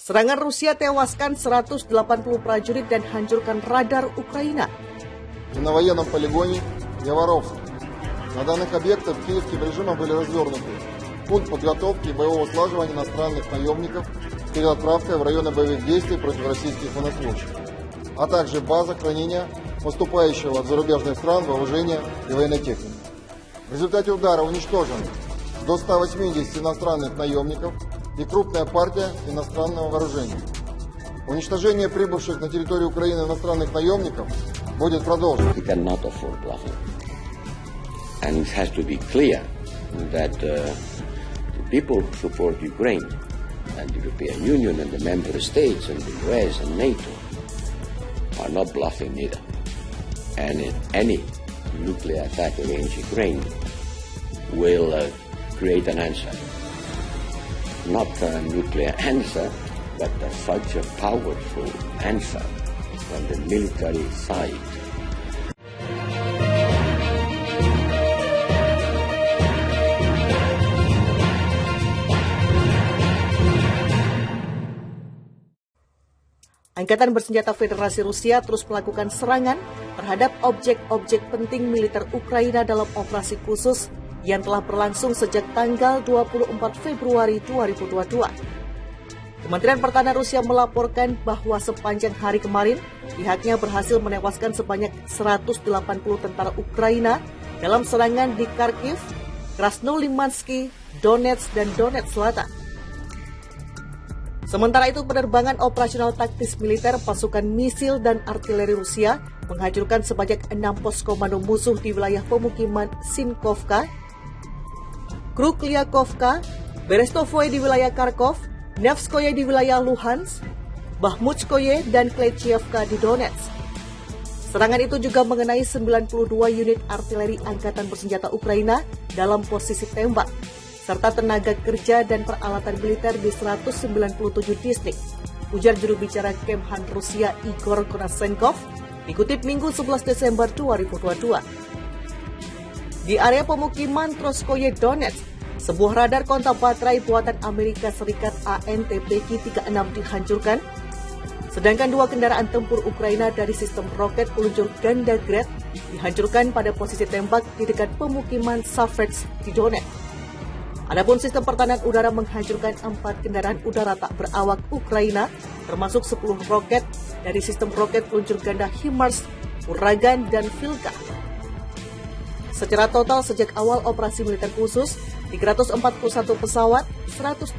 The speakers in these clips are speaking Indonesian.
Serangan Rusia tewaskan 180 prajurit dan hancurkan radar Ukraina. На военном полигоне Яворовск. На данных объектах киевским режимом были развернуты пункт подготовки и боевого слаживания иностранных наемников перед отправкой в районы боевых действий против российских военнослужащих, а также база хранения поступающего от зарубежных стран вооружения и военной техники. В результате удара уничтожено до 180 иностранных наемников и крупная партия иностранного вооружения. Уничтожение прибывших на территорию Украины иностранных наемников будет продолжено. We cannot afford bluffing. And it has to be clear that the people who support Ukraine and the European Union and the member states and the US and NATO are not bluffing either. And any nuclear attack against Ukraine will create an answer. Not a nuclear answer, but such a powerful answer from the military side. Angkatan Bersenjata Federasi Rusia terus melakukan serangan terhadap objek-objek penting militer Ukraina dalam operasi khusus yang telah berlangsung sejak tanggal 24 Februari 2022. Kementerian Pertahanan Rusia melaporkan bahwa sepanjang hari kemarin, pihaknya berhasil menewaskan sebanyak 180 tentara Ukraina dalam serangan di Kharkiv, Krasnolimansky, Donetsk, dan Donetsk Selatan. Sementara itu, penerbangan operasional taktis militer pasukan misil dan artileri Rusia menghancurkan sebanyak 6 pos komando musuh di wilayah pemukiman Sinkovka, Krukliakovka, Berestovoe di wilayah Kharkov, Nevskoye di wilayah Luhansk, Bakhmutskoye, dan Klechievka di Donetsk. Serangan itu juga mengenai 92 unit artileri Angkatan Bersenjata Ukraina dalam posisi tembak, serta tenaga kerja dan peralatan militer di 197 distrik, ujar juru bicara Kemhan Rusia Igor Konasenkov, dikutip Minggu 11 Desember 2022. Di area pemukiman Troskoye Donetsk, sebuah radar kontak baterai buatan Amerika Serikat ANTPK-36 dihancurkan, sedangkan 2 kendaraan tempur Ukraina dari sistem roket peluncur ganda Gred dihancurkan pada posisi tembak di dekat pemukiman Savets di Donetsk. Adapun sistem pertahanan udara menghancurkan 4 kendaraan udara tak berawak Ukraina, termasuk 10 roket dari sistem roket peluncur ganda HIMARS, Uragan, dan Vilka. Secara total sejak awal operasi militer khusus, 341 pesawat, 181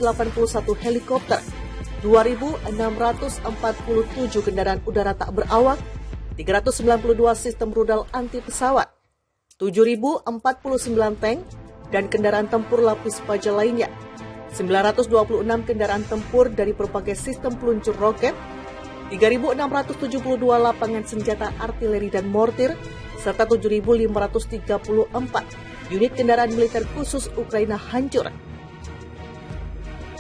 helikopter, 2.647 kendaraan udara tak berawak, 392 sistem rudal anti pesawat, 7.049 tank, dan kendaraan tempur lapis baja lainnya, 926 kendaraan tempur dari berbagai sistem peluncur roket, 3.672 lapangan senjata artileri dan mortir, serta 7.534 unit kendaraan militer khusus Ukraina hancur.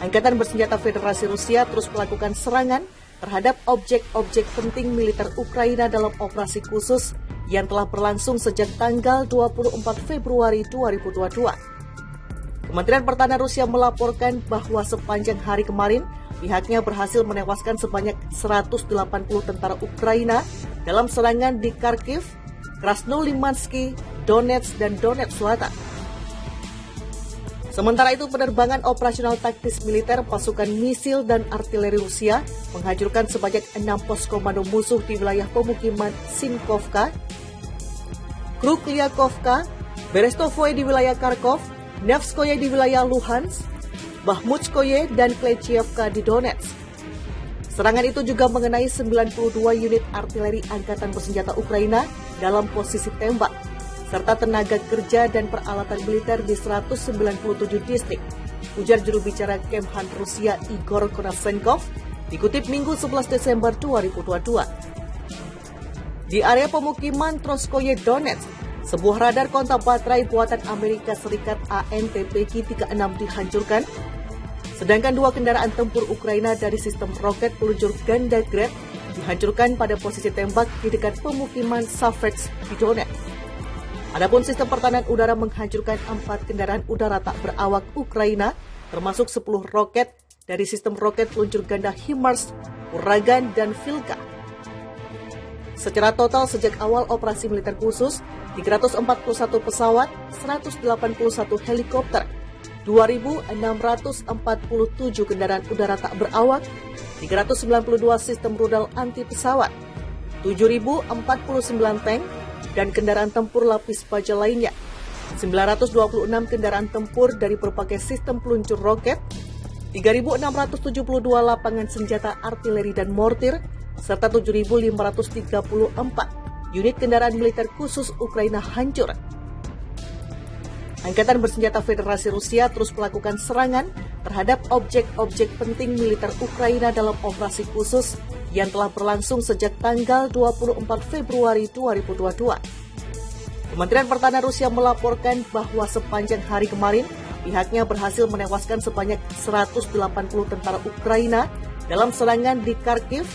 Angkatan Bersenjata Federasi Rusia terus melakukan serangan terhadap objek-objek penting militer Ukraina dalam operasi khusus yang telah berlangsung sejak tanggal 24 Februari 2022. Kementerian Pertahanan Rusia melaporkan bahwa sepanjang hari kemarin, pihaknya berhasil menewaskan sebanyak 180 tentara Ukraina dalam serangan di Kharkiv, Krasnolimansky, Donetsk, dan Donetsk Selatan. Sementara itu, penerbangan operasional taktis militer pasukan misil dan artileri Rusia menghancurkan sebanyak 6 pos komando musuh di wilayah pemukiman Sinkovka, Krukliakovka, Berestovoe di wilayah Kharkov, Nevskoye di wilayah Luhansk, Bakhmutskoye, dan Klechievka di Donetsk. Serangan itu juga mengenai 92 unit artileri Angkatan Bersenjata Ukraina dalam posisi tembak, serta tenaga kerja dan peralatan militer di 197 distrik, ujar juru bicara Kemhan Rusia Igor Konasenkov, dikutip Minggu 11 Desember 2022. Di area pemukiman Troskoye Donetsk, sebuah radar kontak baterai buatan Amerika Serikat ANTPK-36 dihancurkan, sedangkan 2 kendaraan tempur Ukraina dari sistem roket peluncur ganda Gred dihancurkan pada posisi tembak di dekat pemukiman Savets di Donetsk. Adapun sistem pertahanan udara menghancurkan 4 kendaraan udara tak berawak Ukraina, termasuk 10 roket dari sistem roket peluncur ganda HIMARS, Uragan, dan Vilka. Secara total sejak awal operasi militer khusus, 341 pesawat, 181 helikopter, 2.647 kendaraan udara tak berawak, 392 sistem rudal anti pesawat, 7.049 tank, dan kendaraan tempur lapis baja lainnya, 926 kendaraan tempur dari berbagai sistem peluncur roket, 3.672 lapangan senjata artileri dan mortir, serta 7.534 unit kendaraan militer khusus Ukraina hancur. Angkatan Bersenjata Federasi Rusia terus melakukan serangan terhadap objek-objek penting militer Ukraina dalam operasi khusus yang telah berlangsung sejak tanggal 24 Februari 2022. Kementerian Pertahanan Rusia melaporkan bahwa sepanjang hari kemarin, pihaknya berhasil menewaskan sebanyak 180 tentara Ukraina dalam serangan di Kharkiv,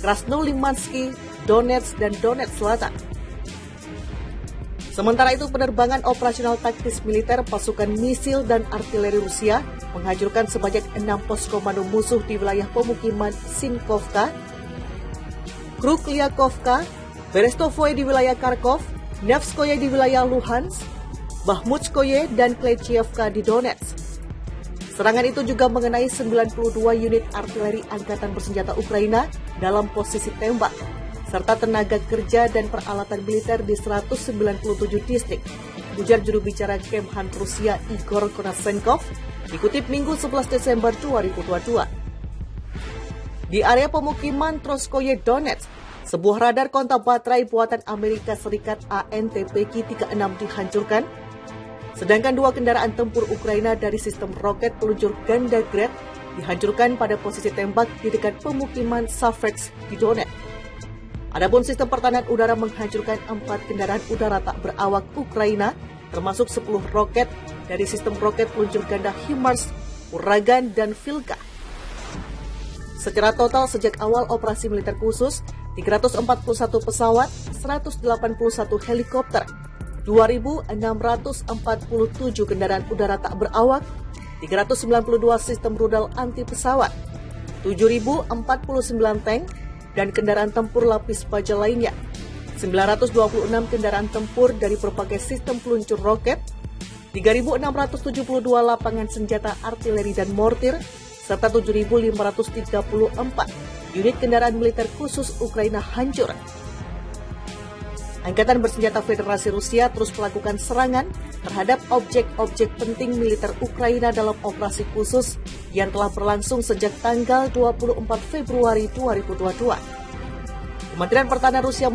Krasnolimansky, Donetsk, dan Donetsk Selatan. Sementara itu, penerbangan operasional taktis militer pasukan misil dan artileri Rusia menghancurkan sebanyak 6 pos komando musuh di wilayah pemukiman Sinkovka, Krukliakovka, Berestovoye di wilayah Kharkov, Nevskoye di wilayah Luhansk, Bahmutskoye, dan Klecievka di Donetsk. Serangan itu juga mengenai 92 unit artileri Angkatan Bersenjata Ukraina dalam posisi tembak, serta tenaga kerja dan peralatan militer di 197 distrik, ujar juru bicara Kemhan Rusia Igor Konasenkov, dikutip Minggu 11 Desember 2022. Di area pemukiman Troskoye Donetsk, sebuah radar kontak baterai buatan Amerika Serikat ANTPK-36 dihancurkan, sedangkan 2 kendaraan tempur Ukraina dari sistem roket peluncur ganda Grad dihancurkan pada posisi tembak di dekat pemukiman Savets di Donetsk. Adapun sistem pertahanan udara menghancurkan 4 kendaraan udara tak berawak Ukraina, termasuk 10 roket dari sistem roket peluncur ganda HIMARS, Uragan, dan Vilka. Secara total sejak awal operasi militer khusus, 341 pesawat, 181 helikopter, 2.647 kendaraan udara tak berawak, 392 sistem rudal anti pesawat, 7.049 tank, dan kendaraan tempur lapis baja lainnya, 926 kendaraan tempur dari berbagai sistem peluncur roket, 3.672 lapangan senjata artileri dan mortir, serta 7.534 unit kendaraan militer khusus Ukraina hancur. Angkatan Bersenjata Federasi Rusia terus melakukan serangan terhadap objek-objek penting militer Ukraina dalam operasi khusus yang telah berlangsung sejak tanggal 24 Februari 2022. Kementerian Pertahanan Rusia